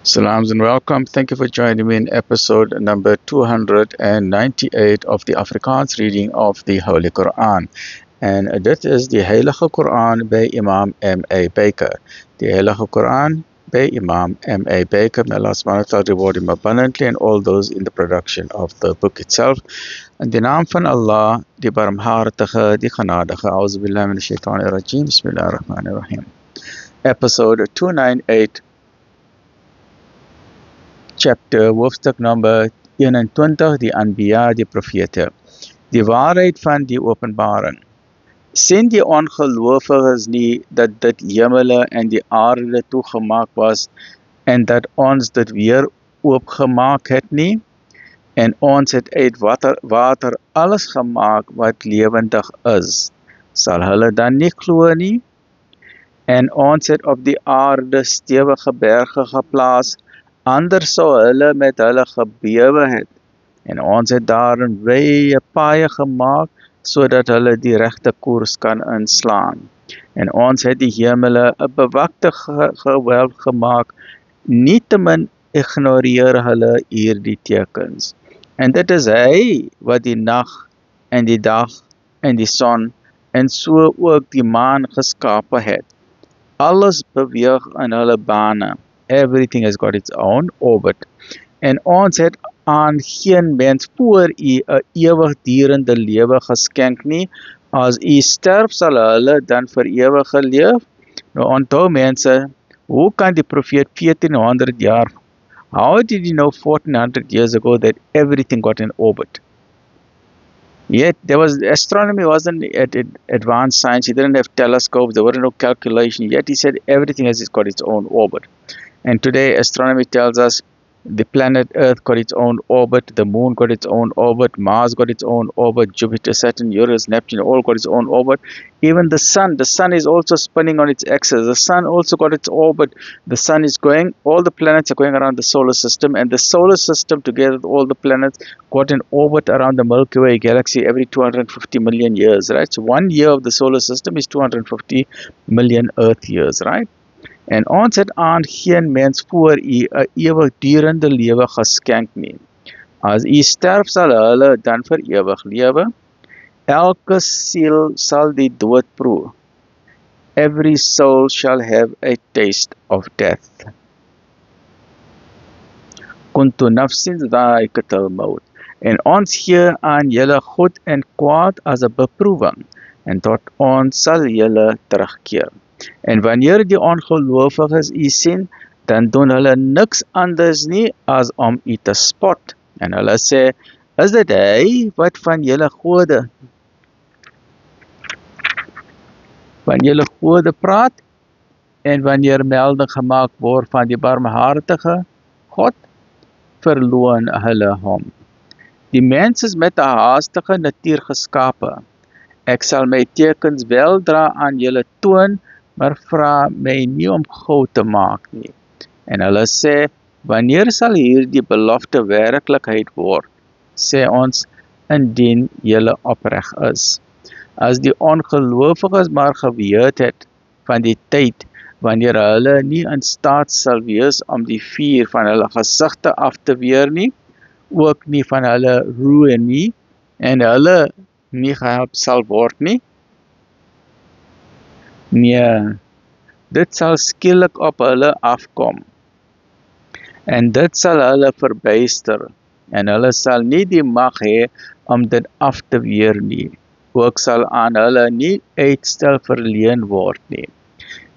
Salams and welcome. Thank you for joining me in episode number 298 of the Afrikaans reading of the Holy Quran. En dit is die Heilige Quran by Imam M.A. Baker. Die Heilige Quran by Imam M.A. Baker. May Allah subhanahu wa ta'ala reward him abundantly and all those in the production of the book itself. In de naam van Allah, die barmhartige, die genadige. A'udhu billahi min ash-shaytanir rajim. Bismillahir rahmanir rahim. Episode 298. Chapter, hoofstuk nummer 21, die Anbiya, die profete. Die waarheid van die openbaring. Sien die ongelowiges nie dat dit hemele en die aarde toegemaak was en dat ons dit weer oopgemaak het nie? En ons het uit water alles gemaak wat lewendig is. Sal hulle dan nie glo nie? En ons het op die aarde stewige berge geplaas, anders sou hulle met hulle gebewe het. En ons het daarin wye paaie gemaak, sodat hulle die regte koers kan inslaan. En ons het die hemele 'n bewakte gewelf gemaak, nietemin ignoreer hulle hierdie tekens. En dit is hy wat die nag en die dag en die son en so ook die maan geskape het. Alles beweeg in hulle bane. Everything has got its own orbit. En ons het aan geen mens voor u 'n ewigdurende lewe geskenk nie. As u sterf, sal hulle dan vir ewig leef. Nou onthou mense, hoe kan die profeet 1400 jaar, how did he know 1400 years ago that everything got in orbit? Yet astronomy wasn't at advanced science. He didn't have telescopes, there were no calculation, yet he said everything has got its own orbit. And today astronomy tells us the planet Earth got its own orbit, the moon got its own orbit, Mars got its own orbit, Jupiter, Saturn, Uranus, Neptune all got its own orbit. Even the sun is also spinning on its axis. The sun also got its orbit. The sun is going, all the planets are going around the solar system, and the solar system together with all the planets got an orbit around the Milky Way galaxy every 250 million years, right? So 1 year of the solar system is 250 million Earth years, right? En ons het aan geen mens voor u 'n ewigdurende lewe geskenk nie. As u sterf, sal hulle dan vir ewig lewe. Elke siel sal die dood proe. Every soul shall have a taste of death. Kuntu nafsin dha'iqatul maut. En ons gee aan julle goed en kwaad as 'n beproewing, en tot ons sal julle terugkeer. En wanneer die ongelowiges u sien, dan doen hulle niks anders nie as om u te spot. En hulle sê, is dit hy wat van julle gode praat? En wanneer melding gemaak word van die barmhartige God, verloon hulle hom. Die mens is met 'n haastige natuur geskape. Ek sal my tekens weldra aan julle toon, maar vra my nie om gou te maak nie. En hulle sê, wanneer sal hierdie belofte werklikheid word? Sê ons, indien julle opreg is. As die ongelowiges maar geweet het van die tyd, wanneer hulle nie in staat sal wees om die vuur van hulle gesigte af te weer nie, ook nie van hulle roe nie, en hulle nie gehelp sal word nie. Nee, dit sal skielik op hulle afkom. En dit sal hulle verbuister, en hulle sal nie die mag hê om dit af te weer nie. Ook sal aan hulle nie uitstel verleen word nie.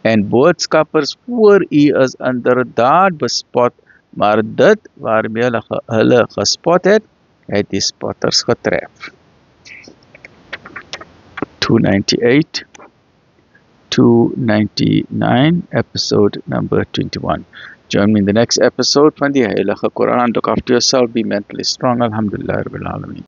En boodskappers voor u is inderdaad bespot, maar dit waarmee hulle gespot het die spotters getref. 299, episode number 21. Join me in the next episode van die Heilige Quran. Look after yourself, be mentally strong. Alhamdulillah Rabbil Alameen.